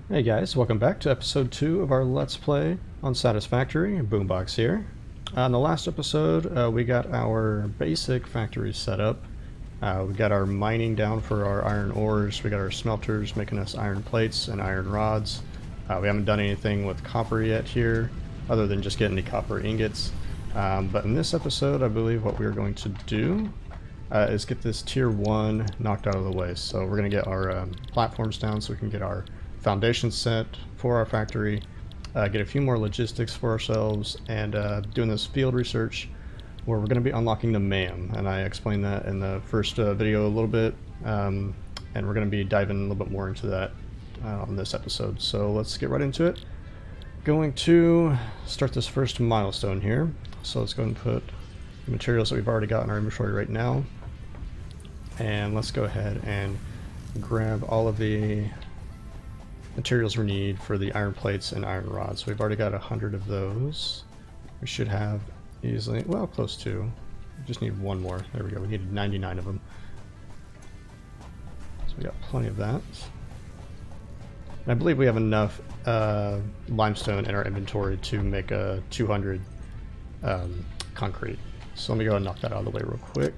Hey guys, welcome back to episode 2 of our Let's Play on Satisfactory. Boombox here. On the last episode, we got our basic factory set up. We got our mining down for our iron ores. We got our smelters making us iron plates and iron rods. We haven't done anything with copper yet here, other than just getting the copper ingots. But in this episode, I believe what we're going to do is get this tier 1 knocked out of the way. So we're going to get our platforms down so we can get our foundation set for our factory, get a few more logistics for ourselves, and doing this field research where we're going to be unlocking the MAM, and I explained that in the first video a little bit, and we're going to be diving a little bit more into that on this episode. So let's get right into it. Going to start this first milestone here, so let's go ahead and put the materials that we've already got in our inventory right now, and let's go ahead and grab all of the materials we need for the iron plates and iron rods. So we've already got 100 of those. We should have easily, well, close to. We just need one more. There we go. We needed 99 of them. So we got plenty of that. And I believe we have enough limestone in our inventory to make a 200 concrete. So let me go ahead and knock that out of the way real quick.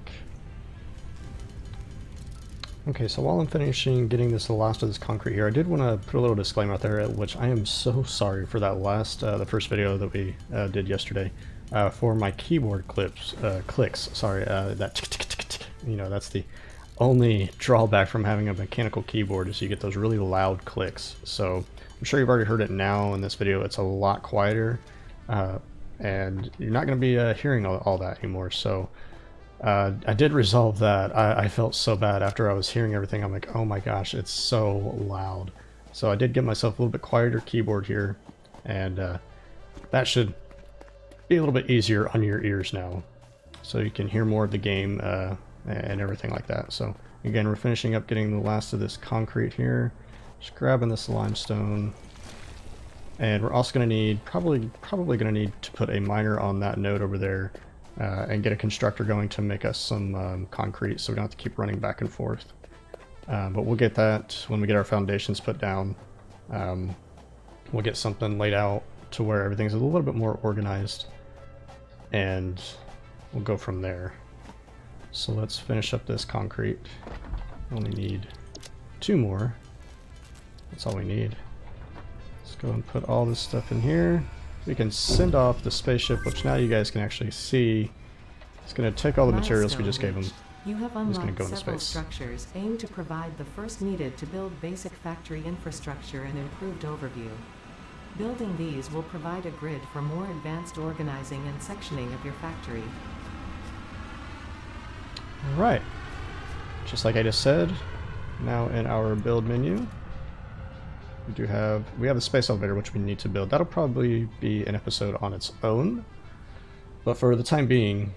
Okay, so while I'm finishing getting the last of this concrete here, I did want to put a little disclaimer out there, which I am so sorry for that the first video that we did yesterday, for my keyboard clicks. Sorry, that tick, tick, tick, tick, you know, that's the only drawback from having a mechanical keyboard is you get those really loud clicks. So I'm sure you've already heard it now in this video. It's a lot quieter, and you're not going to be hearing all that anymore. So I did resolve that. I felt so bad after I was hearing everything. I'm like, oh my gosh, it's so loud. So I did get myself a little bit quieter keyboard here, and that should be a little bit easier on your ears now. So you can hear more of the game and everything like that. So again, we're finishing up getting the last of this concrete here. Just grabbing this limestone. And we're also going to need, probably going to need to put a miner on that node over there. And get a constructor going to make us some concrete so we don't have to keep running back and forth. But we'll get that when we get our foundations put down. We'll get something laid out to where everything's a little bit more organized, and we'll go from there. So let's finish up this concrete. We only need 2 more. That's all we need. Let's go and put all this stuff in here. We can send off the spaceship, which now you guys can actually see. It's going to take all the materials we just gave them. You have It's going to unlocked go into several space. structures aimed to provide the first needed to build basic factory infrastructure and improved overview. Building these will provide a grid for more advanced organizing and sectioning of your factory. Alright. Just like I just said, now in our build menu, we have a space elevator which we need to build. That'll probably be an episode on its own, but for the time being,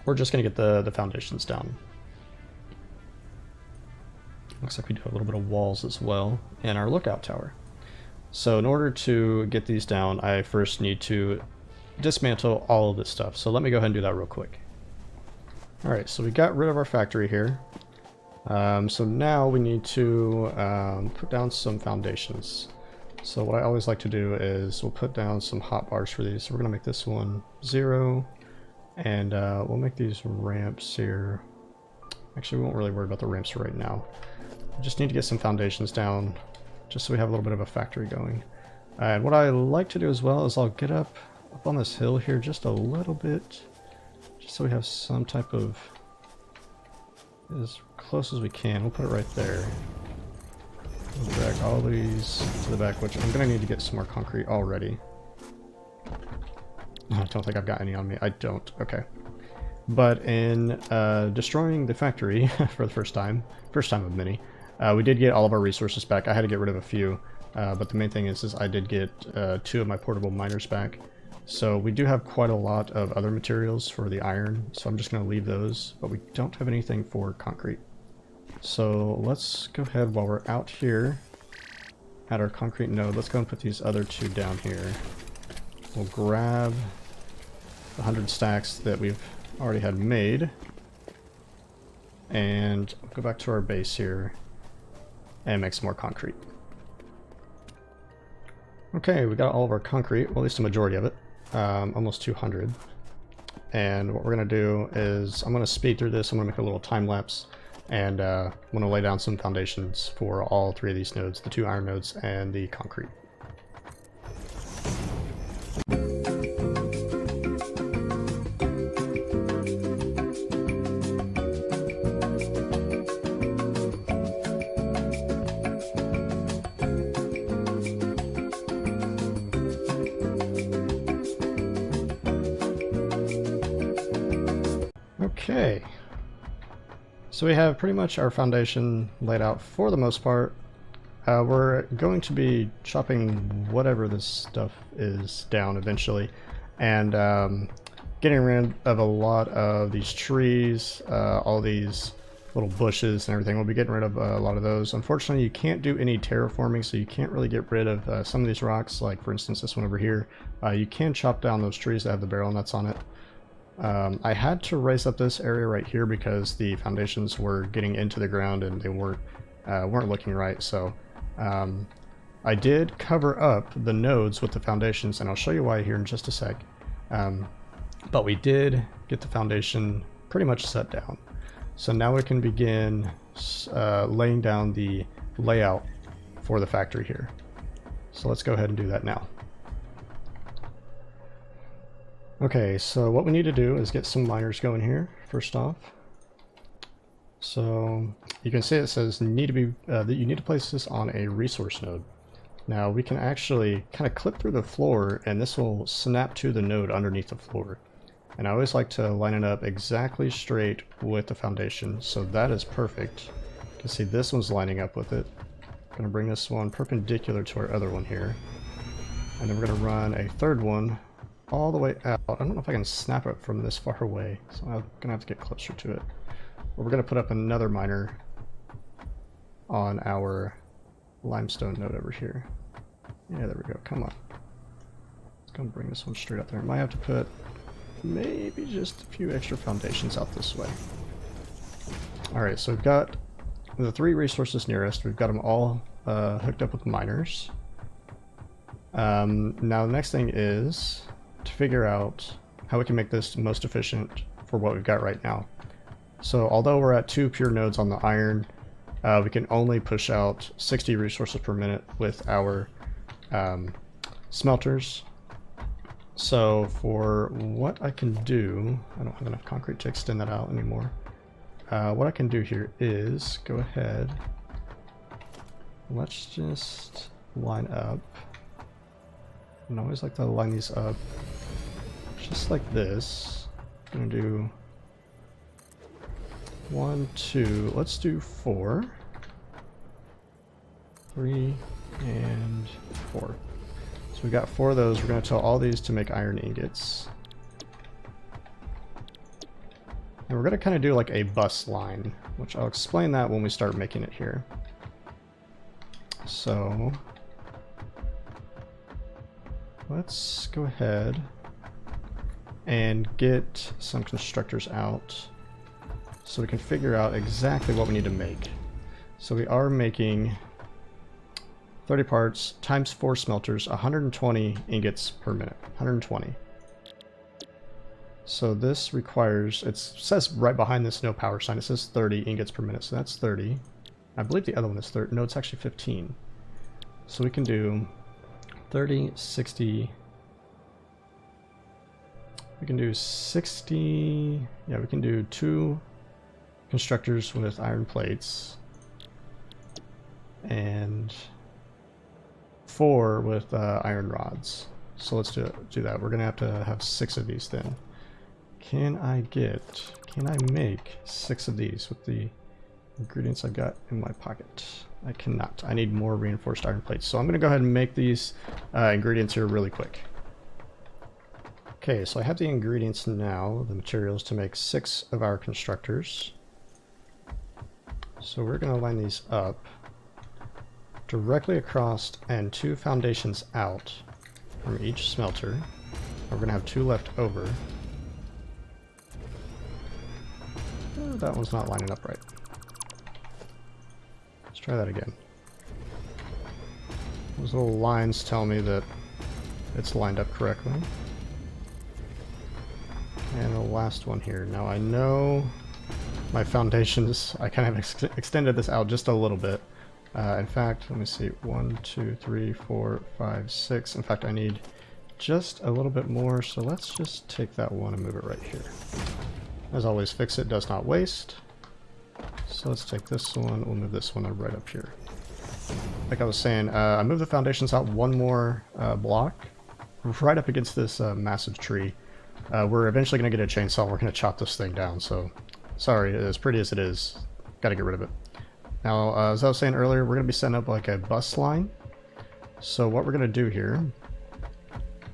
we're just going to get the foundations down. Looks like we do a little bit of walls as well, and our lookout tower. So in order to get these down, I first need to dismantle all of this stuff. So let me go ahead and do that real quick. Alright, so we got rid of our factory here. So now we need to put down some foundations. So what I always like to do is we'll put down some hot bars for these. So we're going to make this one 0, and we'll make these ramps here. Actually, we won't really worry about the ramps right now. We just need to get some foundations down just so we have a little bit of a factory going. And what I like to do as well is I'll get up on this hill here just a little bit, just so we have some type of, as close as we can. We'll put it right there. We'll drag all these to the back, which I'm going to need to get some more concrete already. I don't think I've got any on me. I don't. Okay. But in destroying the factory for the first time of many, we did get all of our resources back. I had to get rid of a few, but the main thing is I did get 2 of my portable miners back. So we do have quite a lot of other materials for the iron, so I'm just going to leave those, but we don't have anything for concrete. So let's go ahead while we're out here at our concrete node. Let's go and put these other 2 down here. We'll grab the 100 stacks that we've already had made, and go back to our base here and make some more concrete. Okay, we got all of our concrete, well, at least a majority of it, almost 200. And what we're going to do is I'm going to speed through this. I'm going to make a little time lapse, and I'm going to lay down some foundations for all three of these nodes, the 2 iron nodes and the concrete. Okay, so we have pretty much our foundation laid out for the most part. We're going to be chopping whatever this stuff is down eventually, and getting rid of a lot of these trees, all these little bushes and everything. We'll be getting rid of a lot of those. Unfortunately, you can't do any terraforming, so you can't really get rid of some of these rocks, like for instance this one over here. You can chop down those trees that have the barrel nuts on it. I had to raise up this area right here because the foundations were getting into the ground and they weren't looking right. So I did cover up the nodes with the foundations, and I'll show you why here in just a sec. But we did get the foundation pretty much set down. So now we can begin laying down the layout for the factory here. So let's go ahead and do that now. Okay, so what we need to do is get some miners going here, first off. So you can see it says that you need to place this on a resource node. Now we can actually kind of clip through the floor, and this will snap to the node underneath the floor. And I always like to line it up exactly straight with the foundation, so that is perfect. You can see this one's lining up with it. I'm gonna bring this one perpendicular to our other one here. And then we're gonna run a third one all the way out. I don't know if I can snap it from this far away, so I'm gonna have to get closer to it. But we're gonna put up another miner on our limestone node over here. Yeah, there we go. Come on. Let's go and bring this one straight up there. Might have to put maybe just a few extra foundations out this way. Alright, so we've got the 3 resources nearest. We've got them all hooked up with miners. Now the next thing is to figure out how we can make this most efficient for what we've got right now. So although we're at 2 pure nodes on the iron, we can only push out 60 resources per minute with our smelters. So for what I can do, I don't have enough concrete to extend that out anymore. What I can do here is go ahead, let's just line up. I always like to line these up just like this. I'm gonna do 1, 2, let's do 4, 3, and 4. So we got 4 of those. We're gonna tell all these to make iron ingots. And we're gonna kind of do like a bus line, which I'll explain that when we start making it here. So let's go ahead and get some constructors out so we can figure out exactly what we need to make. So we are making 30 parts times 4 smelters, 120 ingots per minute. 120. So this requires, it says right behind this no power sign, it says 30 ingots per minute, so that's 30. I believe the other one is 30, no, it's actually 15. So we can do 30, 60, we can do 60, yeah, we can do 2 constructors with iron plates, and 4 with iron rods. So let's do that. We're gonna have to have 6 of these then. Can I make 6 of these with the ingredients I've got in my pocket? I cannot. I need more reinforced iron plates. So I'm gonna go ahead and make these ingredients here really quick. Okay, so I have the ingredients now, the materials to make 6 of our constructors. So we're gonna line these up directly across and 2 foundations out from each smelter. We're gonna have 2 left over. Oh, that one's not lining up right. Let's try that again. Those little lines tell me that it's lined up correctly. And the last one here. Now I know my foundations, I kind of extended this out just a little bit. In fact, let me see, 1, 2, 3, 4, 5, 6. In fact, I need just a little bit more, so let's just take that one and move it right here. As always, fix it does not waste. So let's take this one, we'll move this one right up here. Like I was saying, I moved the foundations out one more block, right up against this massive tree. We're eventually going to get a chainsaw, we're going to chop this thing down, so sorry, as pretty as it is, gotta get rid of it. Now, as I was saying earlier, we're going to be setting up like a bus line. So what we're going to do here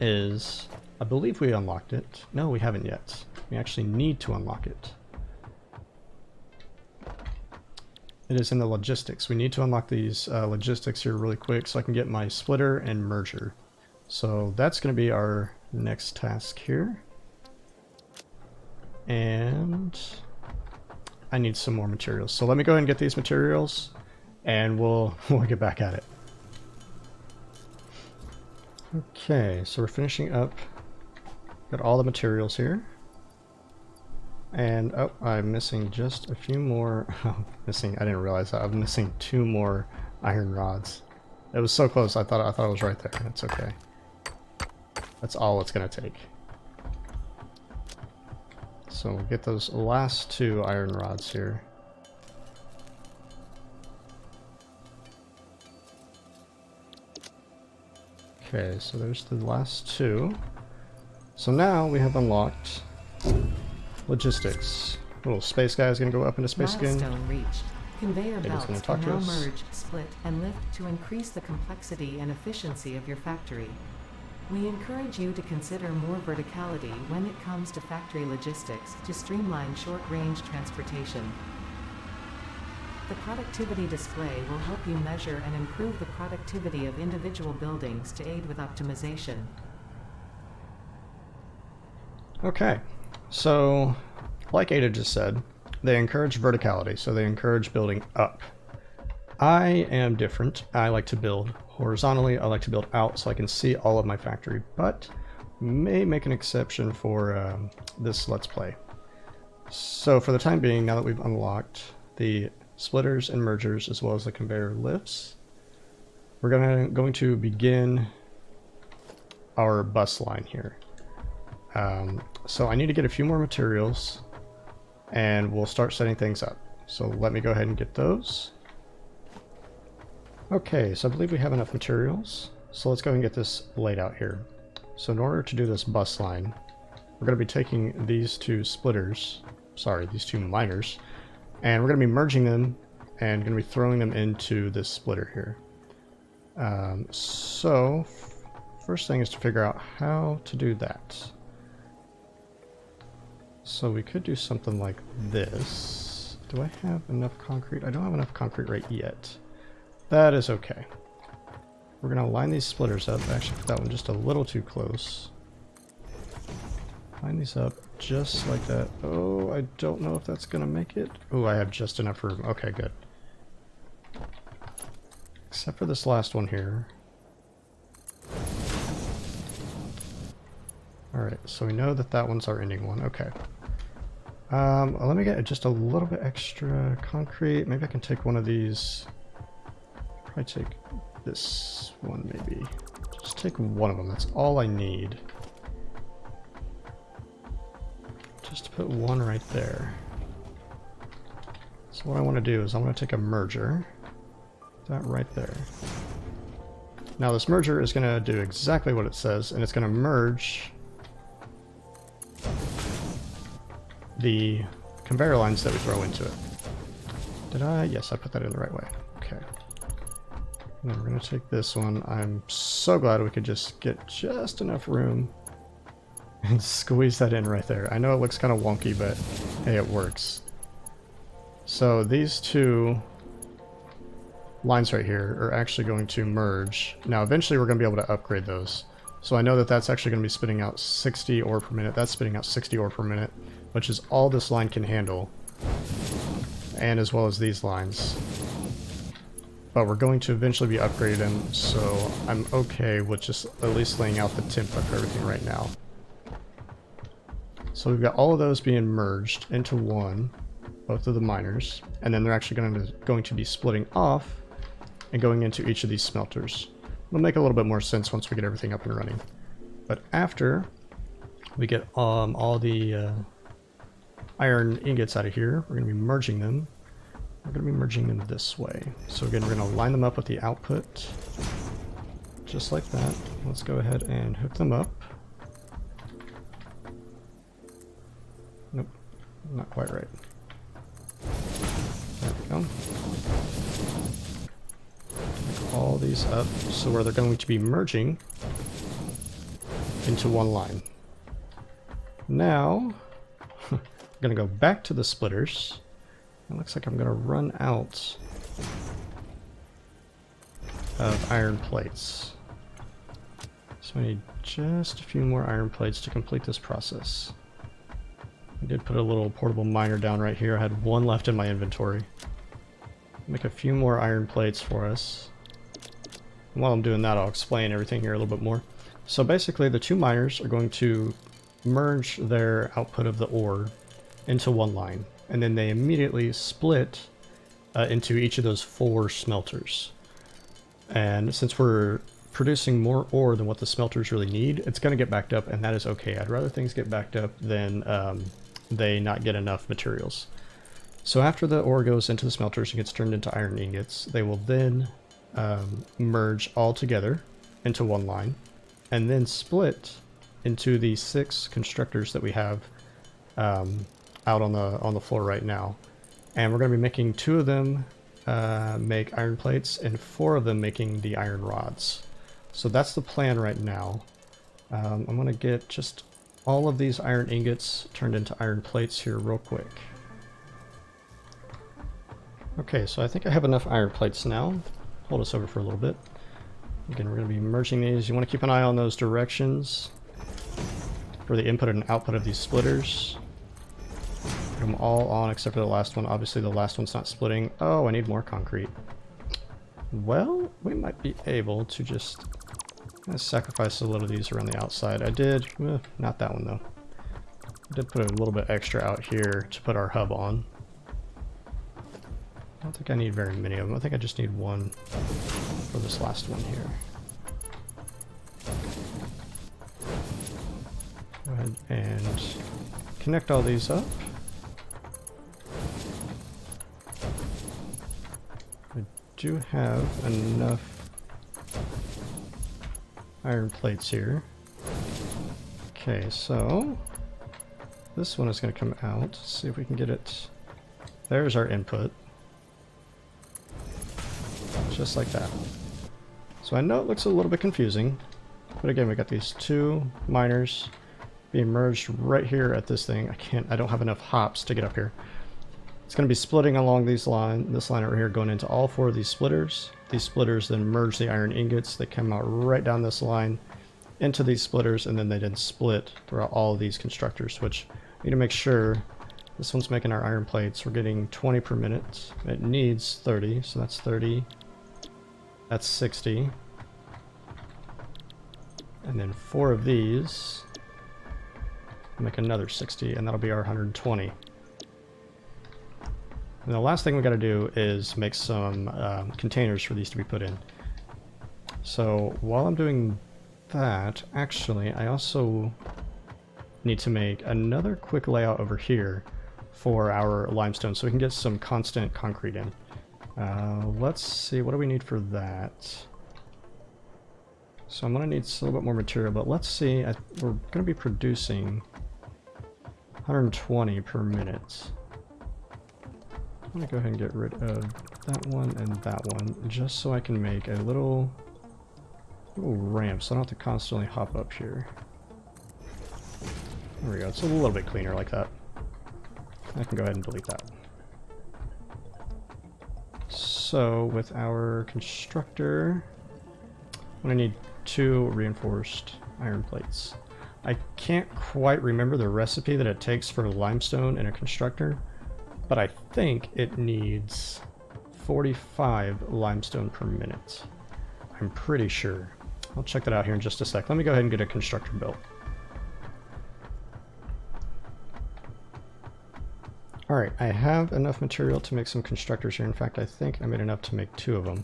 is, I believe we unlocked it. No, we haven't yet. We actually need to unlock it. It is in the logistics. We need to unlock these logistics here really quick so I can get my splitter and merger. So that's going to be our next task here. And I need some more materials. So let me go ahead and get these materials and we'll get back at it. Okay, so we're finishing up. Got all the materials here. And oh, I'm missing just a few more. I didn't realize that. I'm missing 2 more iron rods. It was so close. I thought it was right there. It's okay. That's all it's gonna take. So we'll get those last 2 iron rods here. Okay, so there's the last 2. So now we have unlocked logistics. Little space guy is going to go up into space again. Milestone reached. Conveyor belts gonna can talk to now us. merge, split, and lift to increase the complexity and efficiency of your factory. We encourage you to consider more verticality when it comes to factory logistics to streamline short-range transportation. The productivity display will help you measure and improve the productivity of individual buildings to aid with optimization. Okay, so like Ada just said, they encourage verticality, so they encourage building up. I am different. I like to build horizontally. I like to build out so I can see all of my factory, but may make an exception for this Let's Play. So for the time being, now that we've unlocked the splitters and mergers as well as the conveyor lifts, we're going to begin our bus line here. So I need to get a few more materials and we'll start setting things up. So let me go ahead and get those. Okay, so I believe we have enough materials. So let's go and get this laid out here. So in order to do this bus line, we're going to be taking these 2 splitters, sorry, these 2 miners, and we're going to be merging them and going to be throwing them into this splitter here. So first thing is to figure out how to do that. So we could do something like this. Do I have enough concrete? I don't have enough concrete right yet. That is okay. We're going to line these splitters up. I actually put that one just a little too close. Line these up just like that. Oh, I don't know if that's going to make it. Oh, I have just enough room. Okay, good. Except for this last one here. Alright, so we know that that one's our ending one. Okay. Let me get just a little bit extra concrete. Maybe I can take one of these. Probably take this one, maybe. Just take one of them. That's all I need. Just to put one right there. So what I want to do is I want to take a merger. That right there. Now this merger is going to do exactly what it says, and it's going to merge the conveyor lines that we throw into it. Did I? Yes, I put that in the right way. Okay. And then we're going to take this one. I'm so glad we could just get just enough room and squeeze that in right there. I know it looks kind of wonky, but hey, it works. So these 2 lines right here are actually going to merge. Now eventually we're going to be able to upgrade those. So I know that that's actually going to be spitting out 60 ore per minute. That's spitting out 60 ore per minute, which is all this line can handle. And as well as these lines. but we're going to eventually be upgrading them, so I'm okay with just at least laying out the template for everything right now. So we've got all of those being merged into one, both of the miners, and then they're actually going to be splitting off and going into each of these smelters. It'll make a little bit more sense once we get everything up and running. But after we get all the iron ingots out of here, we're going to be merging them. We're going to be merging them this way. So again, we're going to line them up with the output, just like that. Let's go ahead and hook them up. Nope, not quite right. There we go. Make all these up so where they're going to be merging into one line. Now, I'm going to go back to the splitters. It looks like I'm going to run out of iron plates. So I need just a few more iron plates to complete this process. I did put a little portable miner down right here. I had one left in my inventory. Make a few more iron plates for us. And while I'm doing that, I'll explain everything here a little bit more. So basically, the two miners are going to merge their output of the ore into one line, and then they immediately split into each of those 4 smelters. And since we're producing more ore than what the smelters really need, it's going to get backed up, and that is okay. I'd rather things get backed up than they not get enough materials. So after the ore goes into the smelters and gets turned into iron ingots, they will then merge all together into one line, and then split into the 6 constructors that we have out on the floor right now. And we're going to be making 2 of them make iron plates, and 4 of them making the iron rods. So that's the plan right now. I'm going to get just all of these iron ingots turned into iron plates here real quick. Okay, so I think I have enough iron plates now. Hold us over for a little bit. Again, we're going to be merging these. You want to keep an eye on those directions for the input and output of these splitters. Put them all on except for the last one. Obviously the last one's not splitting. Oh, I need more concrete. Well, we might be able to just sacrifice a little of these around the outside. I did, not that one though. I did put a little bit extra out here to put our hub on. I don't think I need very many of them. I think I just need one for this last one here. Go ahead and connect all these up. I do have enough iron plates here. Okay, so this one is going to come out. Let's see if we can get it. There's our input. Just like that. So I know it looks a little bit confusing, but again, we got these 2 miners being merged right here at this thing. I don't have enough hops to get up here. It's going to be splitting along this line over here, going into all 4 of these splitters. These splitters then merge the iron ingots. They come out right down this line into these splitters, and then they then split throughout all of these constructors, which we need to make sure. This one's making our iron plates. We're getting 20 per minute. It needs 30, so that's 30. That's 60. And then 4 of these make another 60, and that'll be our 120. And the last thing we got to do is make some containers for these to be put in. So while I'm doing that, actually, I also need to make another quick layout over here for our limestone so we can get some constant concrete in. Let's see, what do we need for that? So I'm going to need a little bit more material, but let's see, we're going to be producing 120 per minute. I'm going to go ahead and get rid of that one and that one, just so I can make a little ramp so I don't have to constantly hop up here. There we go, it's a little bit cleaner like that. I can go ahead and delete that. So with our constructor, I'm going to need 2 reinforced iron plates. I can't quite remember the recipe that it takes for limestone in a constructor, but I think it needs 45 limestone per minute. I'm pretty sure. I'll check that out here in just a sec. Let me go ahead and get a constructor built. Alright, I have enough material to make some constructors here. In fact, I think I made enough to make 2 of them.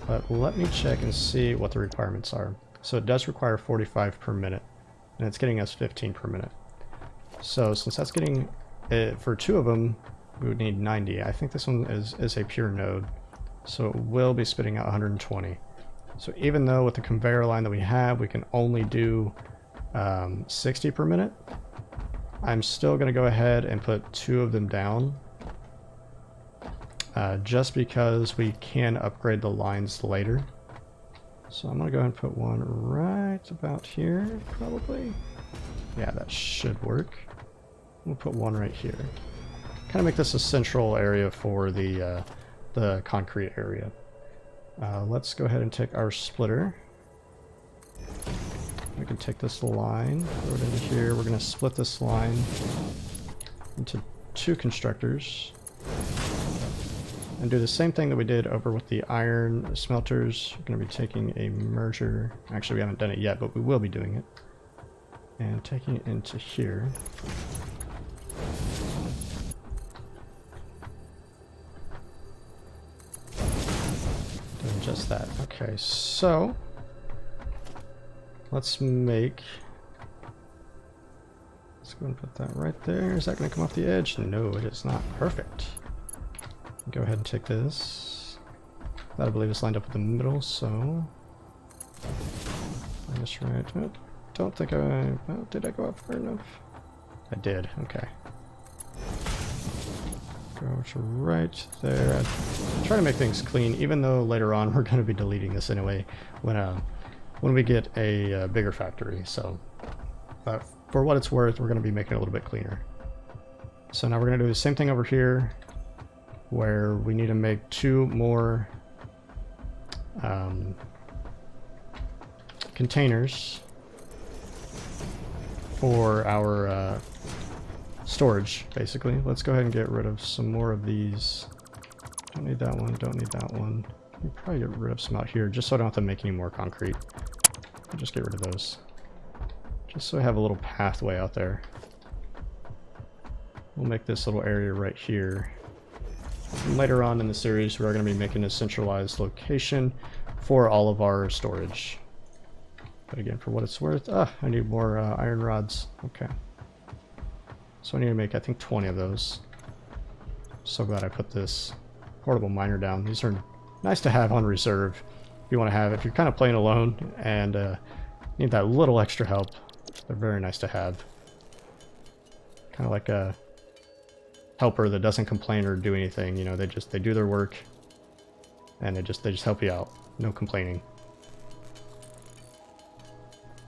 But let me check and see what the requirements are. So it does require 45 per minute, and it's getting us 15 per minute. So since that's getting, for 2 of them, we would need 90. I think this one is a pure node, so it will be spitting out 120. So even though with the conveyor line that we have, we can only do 60 per minute, I'm still going to go ahead and put 2 of them down, just because we can upgrade the lines later. So I'm going to go ahead and put one right about here, probably. Yeah, that should work. We'll put one right here. Kind of make this a central area for the concrete area. Let's go ahead and take our splitter. We can take this line, throw it into here. We're going to split this line into 2 constructors. And do the same thing that we did over with the iron smelters. We're going to be taking a merger. Actually, we haven't done it yet, but we will be doing it. And taking it into here. Doing just that. Okay, so let's make... Let's go and put that right there. Is that going to come off the edge? No, it is not. Perfect. Go ahead and take this. That I believe is lined up with the middle, so line this right. Oh, don't think I... Well, did I go up far enough? I did. Okay. Go to right there. I try to make things clean, even though later on we're going to be deleting this anyway when we get a bigger factory. So, for what it's worth, we're going to be making it a little bit cleaner. So now we're going to do the same thing over here, where we need to make 2 more containers for our storage, basically. Let's go ahead and get rid of some more of these. Don't need that one, don't need that one. We'll probably get rid of some out here, just so I don't have to make any more concrete. I'll just get rid of those. Just so I have a little pathway out there. We'll make this little area right here. And later on in the series, we are going to be making a centralized location for all of our storage. But again, for what it's worth, I need more iron rods. Okay. So I need to make, I think, 20 of those. So glad I put this portable miner down. These are nice to have on reserve if you want to have. If you're kind of playing alone and need that little extra help, they're very nice to have. Kind of like a helper that doesn't complain or do anything. You know, they do their work and they just help you out. No complaining.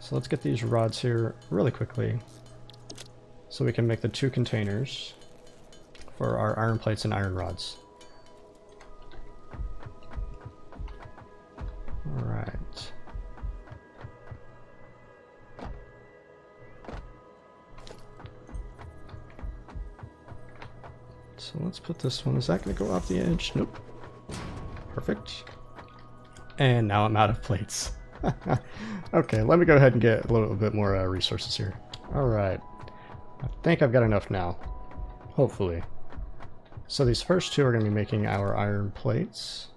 So let's get these rods here really quickly so we can make the 2 containers for our iron plates and iron rods. Alright. So let's put this one. Is that going to go off the edge? Nope. Perfect. And now I'm out of plates. Okay, let me go ahead and get a little bit more resources here. Alright. I think I've got enough now. Hopefully. So these first 2 are going to be making our iron plates.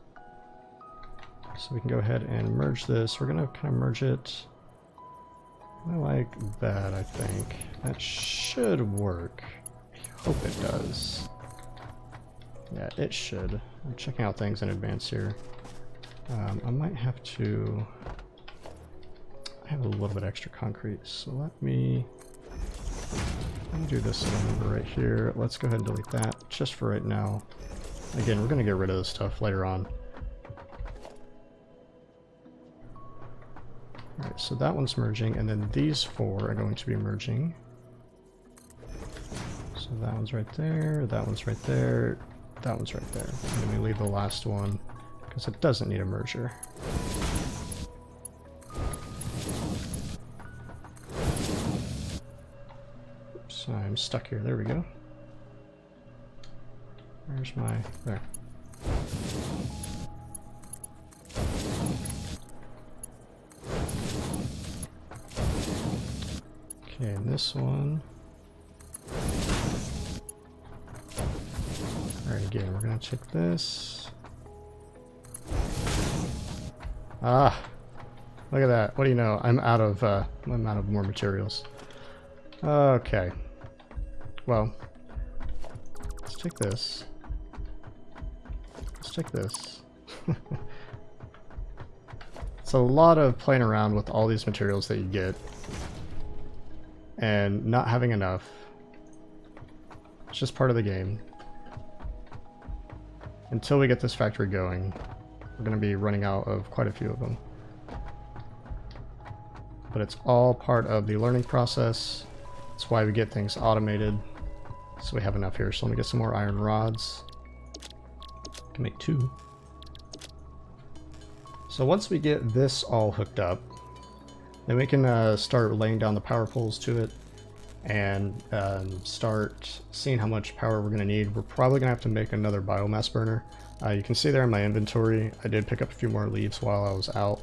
So we can go ahead and merge this. We're going to kind of merge it. I like that, I think. That should work. I hope it does. Yeah, it should. I'm checking out things in advance here. I might have to... I have a little bit extra concrete, so let me do this number right here. Let's go ahead and delete that just for right now. Again, we're going to get rid of this stuff later on. Alright, so that one's merging, and then these 4 are going to be merging. So that one's right there, that one's right there, that one's right there. And then we leave the last one, because it doesn't need a merger. Oops, I'm stuck here. There we go. Where's my... there. Okay, and this one. Alright, again, we're gonna check this. Ah! Look at that. What do you know? I'm out of more materials. Okay. Well, let's check this. Let's check this. It's a lot of playing around with all these materials that you get and not having enough. It's just part of the game. Until we get this factory going, we're going to be running out of quite a few of them. But it's all part of the learning process. That's why we get things automated. So we have enough here. So let me get some more iron rods. I can make 2. So once we get this all hooked up, then we can start laying down the power poles to it and start seeing how much power we're going to need. We're probably going to have to make another biomass burner. You can see there in my inventory, I did pick up a few more leaves while I was out.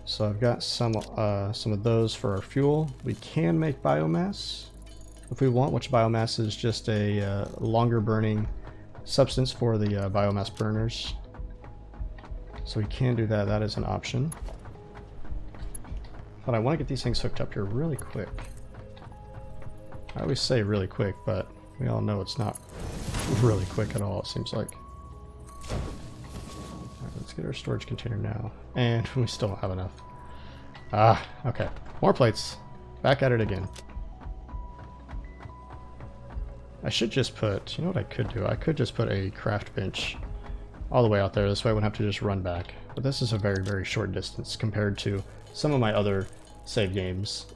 So I've got some of those for our fuel. We can make biomass if we want, which biomass is just a longer burning substance for the biomass burners. So we can do that. That is an option. But I want to get these things hooked up here really quick. I always say really quick, but we all know it's not really quick at all, it seems like. Alright, let's get our storage container now. And we still don't have enough. Ah, okay. More plates. Back at it again. I should just put, you know what I could do? I could just put a craft bench all the way out there. This way I wouldn't have to just run back. But this is a very, very short distance compared to some of my other save games.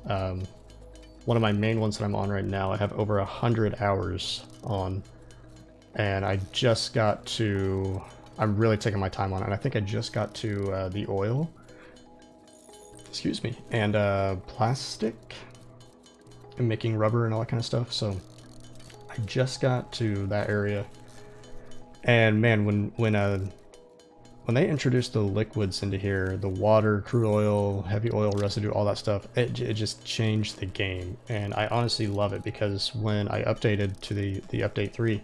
One of my main ones that I'm on right now, I have over 100 hours on. And I just got to... I'm really taking my time on it. And I think I just got to the oil. Excuse me. And plastic. And making rubber and all that kind of stuff. So I just got to that area. And man, when they introduced the liquids into here, the water, crude oil, heavy oil residue, all that stuff, it just changed the game. And I honestly love it because when I updated to the update 3,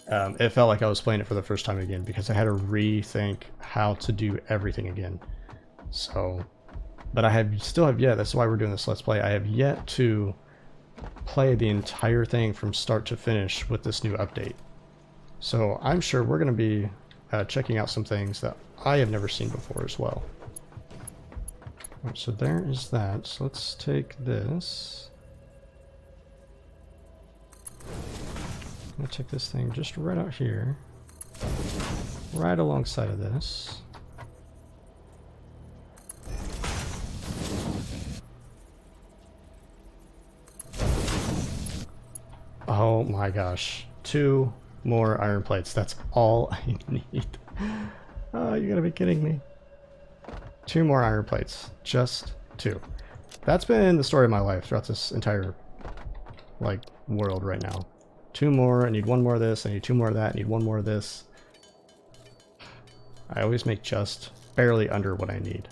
it felt like I was playing it for the first time again because I had to rethink how to do everything again. So, but still have yet, that's why we're doing this Let's Play, I have yet to play the entire thing from start to finish with this new update. So I'm sure we're going to be checking out some things that I have never seen before as well. Alright, so there is that. So let's take this. I'm going to take this thing just right out here. Right alongside of this. Oh my gosh. 2 more iron plates. That's all I need. Oh, you gotta be kidding me. 2 more iron plates. Just 2. That's been the story of my life throughout this entire, like, world right now. 2 more. I need 1 more of this. I need 2 more of that. I need 1 more of this. I always make just barely under what I need.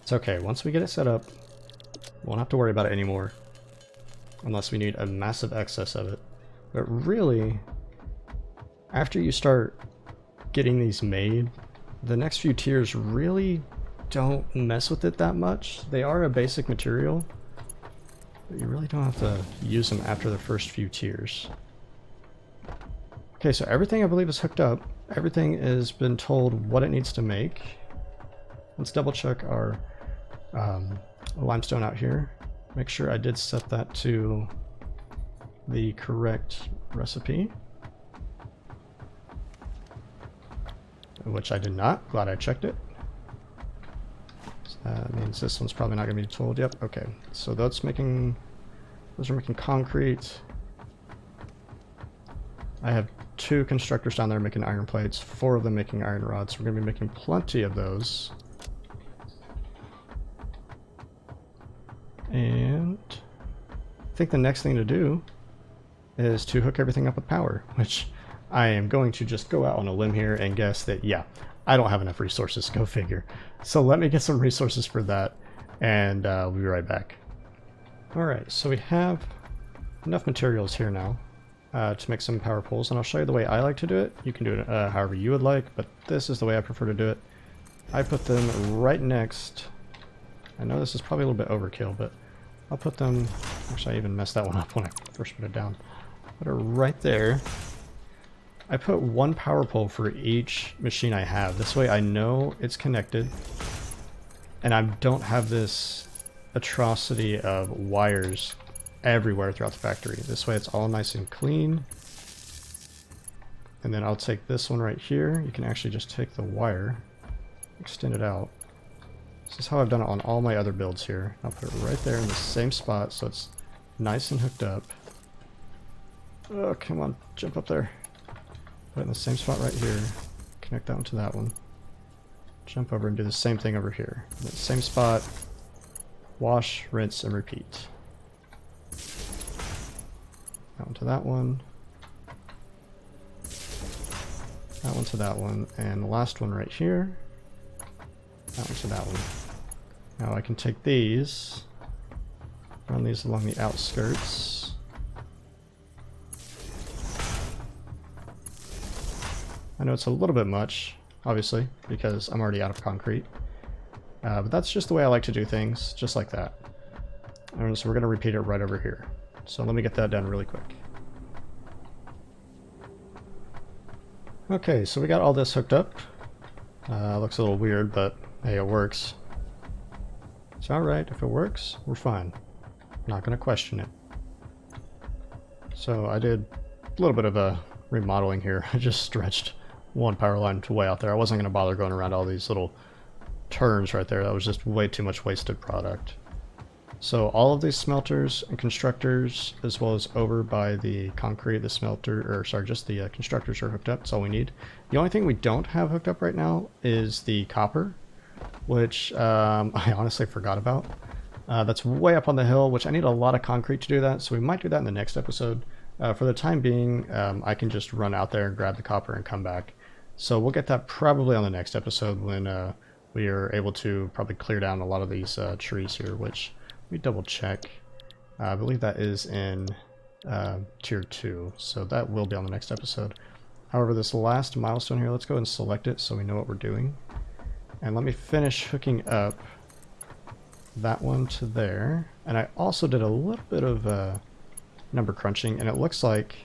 It's okay. Once we get it set up, we won't have to worry about it anymore. Unless we need a massive excess of it. But really, after you start getting these made, the next few tiers really don't mess with it that much. They are a basic material, but you really don't have to use them after the first few tiers. Okay, so everything I believe is hooked up. Everything has been told what it needs to make. Let's double check our limestone out here. Make sure I did set that to the correct recipe. Which I did not. Glad I checked it. So that means this one's probably not going to be told. Yep, okay. So those are making concrete. I have 2 constructors down there making iron plates, 4 of them making iron rods. We're going to be making plenty of those. And I think the next thing to do is to hook everything up with power, which I am going to just go out on a limb here and guess that, yeah, I don't have enough resources, go figure. So let me get some resources for that, and we'll be right back. Alright, so we have enough materials here now to make some power poles, and I'll show you the way I like to do it. You can do it however you would like, but this is the way I prefer to do it. I put them right next. I know this is probably a little bit overkill, but I'll put them... Actually, I even messed that one up when I first put it down. Put her right there. I put one power pole for each machine I have. This way I know it's connected, and I don't have this atrocity of wires everywhere throughout the factory. This way it's all nice and clean. And then I'll take this one right here. You can actually just take the wire, extend it out. This is how I've done it on all my other builds here. I'll put it right there in the same spot so it's nice and hooked up. Oh, come on, jump up there. Put it in the same spot right here. Connect that one to that one. Jump over and do the same thing over here. In the same spot. Wash, rinse, and repeat. That one to that one. That one to that one. And the last one right here. That one to that one. Now I can take these, run these along the outskirts. I know it's a little bit much, obviously, because I'm already out of concrete. But that's just the way I like to do things, just like that. And so we're going to repeat it right over here. So let me get that done really quick. Okay, so we got all this hooked up. Looks a little weird, but hey, it works. It's alright, if it works, we're fine. Not going to question it. So I did a little bit of a remodeling here. I just stretched one power line to way out there. I wasn't going to bother going around all these little turns right there. That was just way too much wasted product. So all of these smelters and constructors, as well as over by the concrete, the smelter, or sorry, just the constructors are hooked up. That's all we need. The only thing we don't have hooked up right now is the copper, which I honestly forgot about. That's way up on the hill, which I need a lot of concrete to do that, so we might do that in the next episode. For the time being, I can just run out there and grab the copper and come back. So we'll get that probably on the next episode when we are able to probably clear down a lot of these trees here, which we double check. I believe that is in tier 2, so that will be on the next episode. However, this last milestone here, let's go and select it so we know what we're doing. And let me finish hooking up that one to there. And I also did a little bit of number crunching, and it looks like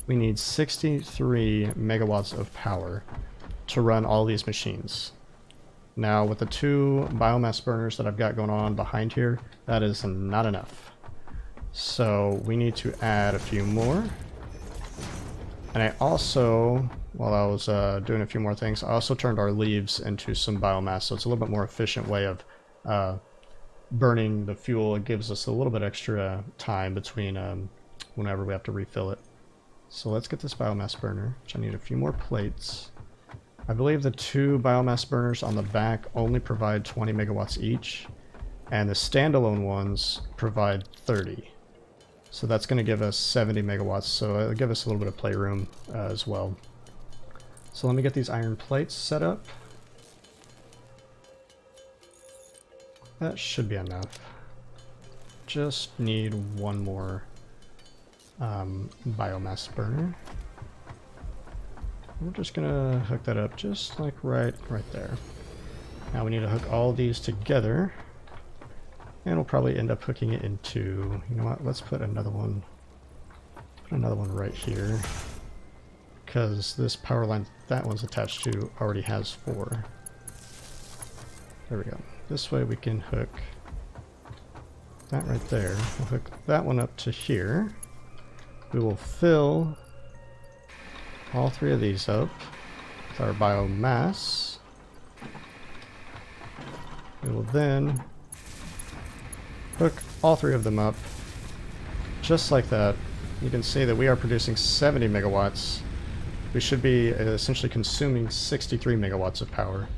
we need 63 megawatts of power to run all these machines. Now, with the 2 biomass burners that I've got going on behind here, that is not enough. So we need to add a few more. And I also, while I was doing a few more things, I also turned our leaves into some biomass, so it's a little bit more efficient way of burning the fuel. It gives us a little bit extra time between whenever we have to refill it. So let's get this biomass burner, which I need a few more plates. I believe the 2 biomass burners on the back only provide 20 megawatts each, and the standalone ones provide 30. So that's going to give us 70 megawatts, so it'll give us a little bit of playroom as well. So let me get these iron plates set up. That should be enough. Just need one more biomass burner. We're just gonna hook that up just like right there. Now we need to hook all these together, and we'll probably end up hooking it into, you know what, let's put another one right here, because this power line that one's attached to already has 4. There we go. This way we can hook that right there. We'll hook that one up to here. We will fill all 3 of these up with our biomass. We will then hook all 3 of them up just like that. You can see that we are producing 70 megawatts. We should be essentially consuming 63 megawatts of power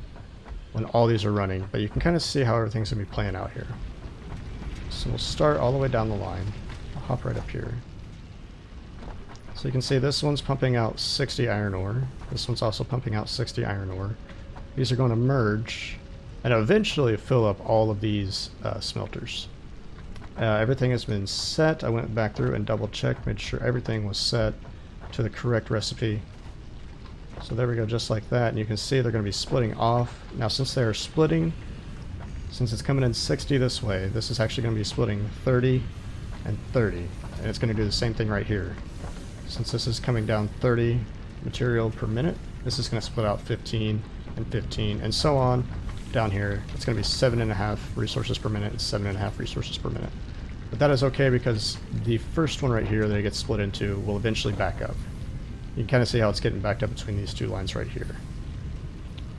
when all these are running, but you can kind of see how everything's going to be playing out here. So we'll start all the way down the line. I'll hop right up here. So you can see this one's pumping out 60 iron ore. This one's also pumping out 60 iron ore. These are going to merge and eventually fill up all of these smelters. Everything has been set. I went back through and double checked, made sure everything was set to the correct recipe. So there we go, just like that. And you can see they're going to be splitting off. Now since they are splitting, since it's coming in 60 this way, this is actually going to be splitting 30 and 30. And it's going to do the same thing right here. Since this is coming down 30 material per minute, this is going to split out 15 and 15 and so on down here. It's going to be 7.5 resources per minute and 7.5 resources per minute. But that is okay because the first one right here that it gets split into will eventually back up. You can kind of see how it's getting backed up between these two lines right here.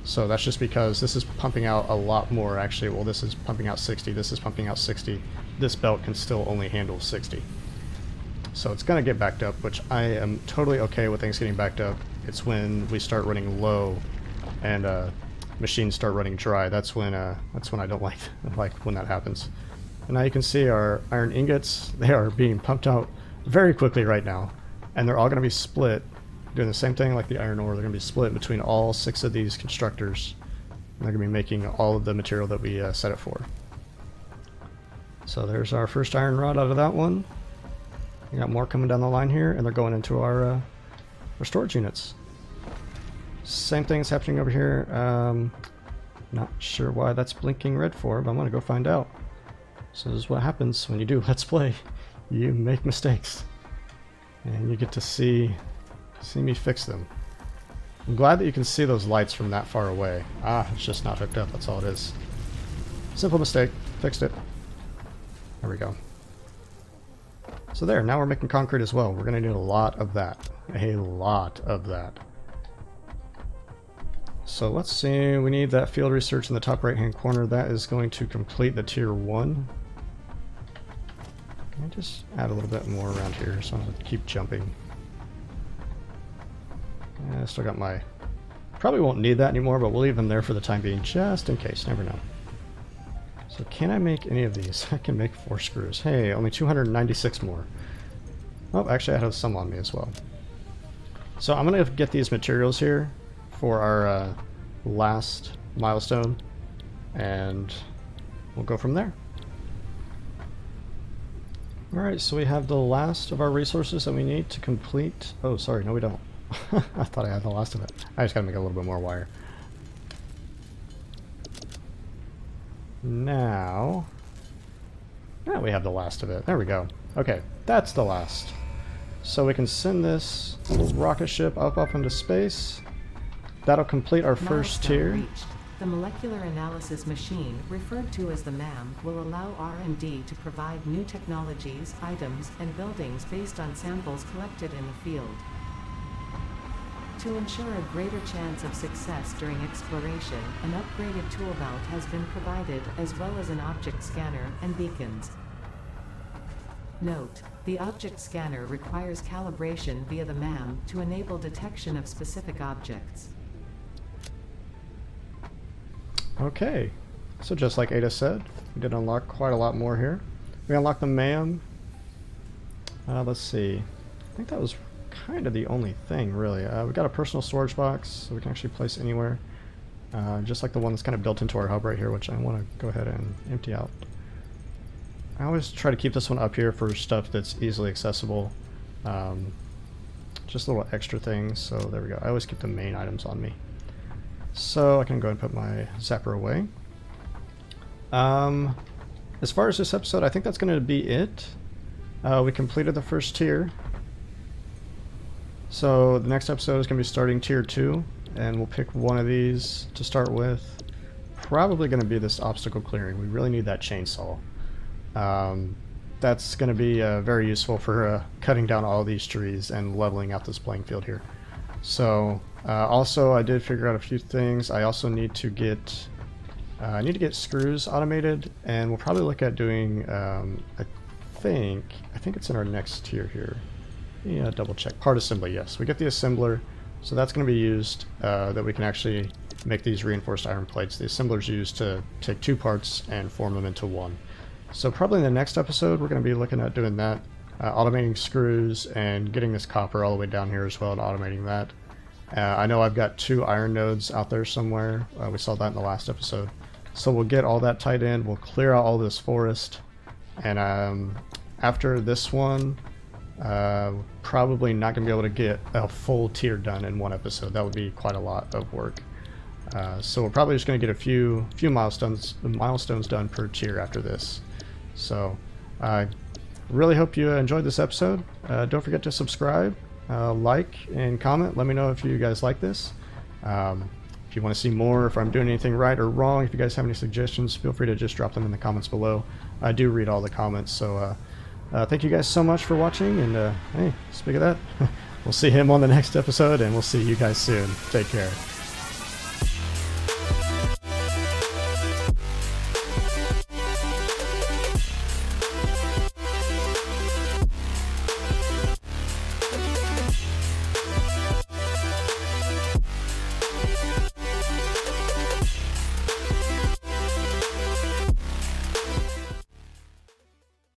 So that's just because this is pumping out a lot more actually. Well, this is pumping out 60, this is pumping out 60. This belt can still only handle 60. So it's going to get backed up, which I am totally okay with things getting backed up. It's when we start running low and machines start running dry. That's when I don't like when that happens. And now you can see our iron ingots, they are being pumped out very quickly right now. And they're all going to be split, doing the same thing like the iron ore. They're going to be split between all 6 of these constructors. And they're going to be making all of the material that we set it for. So there's our first iron rod out of that one. We got more coming down the line here, and they're going into our storage units. Same thing is happening over here. Not sure why that's blinking red for, but I'm going to go find out. So this is what happens when you do Let's Play. You make mistakes. And you get to see me fix them. I'm glad that you can see those lights from that far away. Ah, it's just not hooked up, that's all it is. Simple mistake. Fixed it. There we go. So there, now we're making concrete as well. We're going to need a lot of that. A lot of that. So let's see, we need that field research in the top right hand corner. That is going to complete the tier 1. Can I just add a little bit more around here so I don't have to keep jumping? Yeah, I still got my... Probably won't need that anymore, but we'll leave them there for the time being, just in case. Never know. So can I make any of these? I can make 4 screws. Hey, only 296 more. Oh, actually I have some on me as well. So I'm going to get these materials here for our last milestone, and we'll go from there. Alright, so we have the last of our resources that we need to complete... Oh, sorry, no we don't. I thought I had the last of it. I just gotta make a little bit more wire. Now we have the last of it. There we go. Okay, that's the last. So we can send this little rocket ship up into space. That'll complete our first tier. Reached. The molecular analysis machine, referred to as the MAM, will allow R&D to provide new technologies, items, and buildings based on samples collected in the field. To ensure a greater chance of success during exploration, an upgraded tool belt has been provided, as well as an object scanner and beacons. Note: the object scanner requires calibration via the MAM to enable detection of specific objects. Okay, so just like Ada said, we did unlock quite a lot more here. We unlocked the MAM. Let's see. I think that was kind of the only thing, really. We got a personal storage box, so we can actually place anywhere. Just like the one that's kind of built into our hub right here, which I want to go ahead and empty out. I always try to keep this one up here for stuff that's easily accessible. Just little extra things, so there we go. I always keep the main items on me. So I can go ahead and put my zapper away. As far as this episode, I think that's going to be it. We completed the first tier. So the next episode is going to be starting tier 2, and we'll pick one of these to start with. Probably going to be this obstacle clearing. We really need that chainsaw. That's going to be very useful for cutting down all these trees and leveling out this playing field here. So also I did figure out a few things. I also need to get screws automated, and we'll probably look at doing I think it's in our next tier here. Yeah, double check. Part assembly, yes. We get the assembler, so that's going to be used that we can actually make these reinforced iron plates. The assembler is used to take 2 parts and form them into one. So probably in the next episode we're going to be looking at doing that. Automating screws and getting this copper all the way down here as well and automating that. I know I've got 2 iron nodes out there somewhere. We saw that in the last episode. So we'll get all that tied in, we'll clear out all this forest, and after this one, probably not going to be able to get a full tier done in one episode. That would be quite a lot of work. So we're probably just going to get a few milestones done per tier after this. So I really hope you enjoyed this episode. Don't forget to subscribe, like, and comment. Let me know if you guys like this. If you want to see more, if I'm doing anything right or wrong, if you guys have any suggestions, feel free to just drop them in the comments below. I do read all the comments, so thank you guys so much for watching, and hey, speak of that, we'll see him on the next episode, and we'll see you guys soon. Take care.